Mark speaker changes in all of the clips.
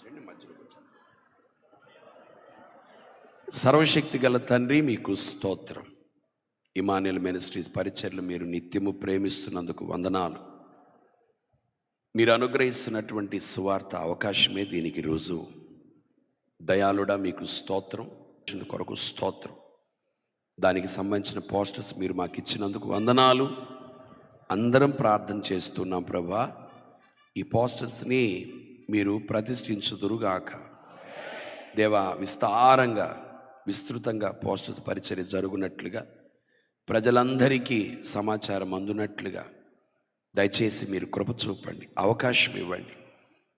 Speaker 1: వచ్చేయండి, మధ్యలోకి వచ్చేసి. సర్వశక్తి గల తండ్రి, మీకు స్తోత్రం. ఇమానుయేల్ మినిస్ట్రీస్ పరిచర్లు మీరు నిత్యము ప్రేమిస్తున్నందుకు వందనాలు. మీరు అనుగ్రహిస్తున్నటువంటి సువార్త అవకాశమే దీనికి రుజువు. దయాళుడా, మీకు స్తోత్రం. కొరకు స్తోత్రం. దానికి సంబంధించిన పోస్టర్స్ మీరు మాకు ఇచ్చినందుకు వందనాలు. అందరం ప్రార్థన చేస్తున్నాం ప్రభా, ఈ పోస్టర్స్ని మీరు ప్రతిష్ఠించుదురుగాక. దేవా, విస్తారంగా విస్తృతంగా పోస్టర్స్ పరిచర్య జరుగునట్లుగా, ప్రజలందరికీ సమాచారం అందునట్లుగా దయచేసి మీరు కృప చూపండి, అవకాశం ఇవ్వండి.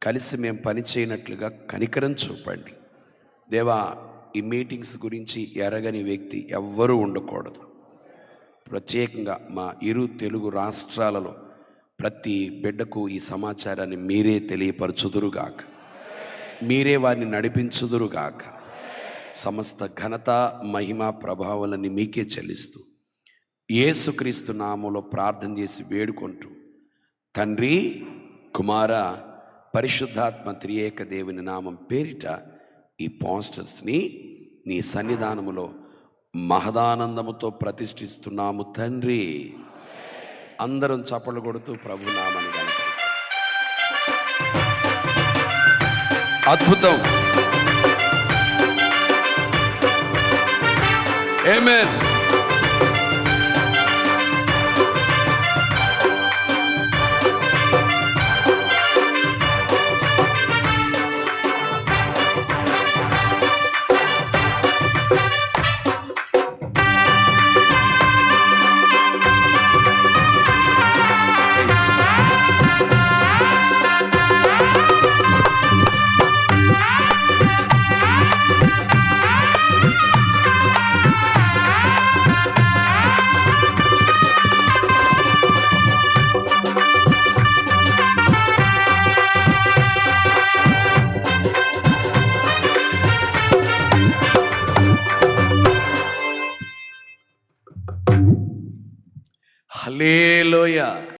Speaker 1: కలిసి మేము పని చేయనట్లుగా కనికరం చూపండి. దేవా, ఈ మీటింగ్స్ గురించి ఎరగని వ్యక్తి ఎవ్వరూ ఉండకూడదు. ప్రత్యేకంగా మా ఇరు తెలుగు రాష్ట్రాలలో ప్రతి బిడ్డకు ఈ సమాచారాన్ని మీరే తెలియపరచుదురుగాక, మీరే వారిని నడిపించుదురుగాక. సమస్త ఘనత, మహిమ, ప్రభావాలని మీకే చెల్లిస్తూ యేసుక్రీస్తు నామములో ప్రార్థన చేసి వేడుకుంటూ, తండ్రి, కుమార, పరిశుద్ధాత్మ త్రియేక దేవుని నామం పేరిట ఈ పోస్టర్స్ని నీ సన్నిధానములో మహదానందముతో ప్రతిష్ఠిస్తున్నాము తండ్రి. అందరం చప్పట్లు కొడుతూ ప్రభు నామని గణపతి. అద్భుతం. ఆమేన్. హల్లెలూయా.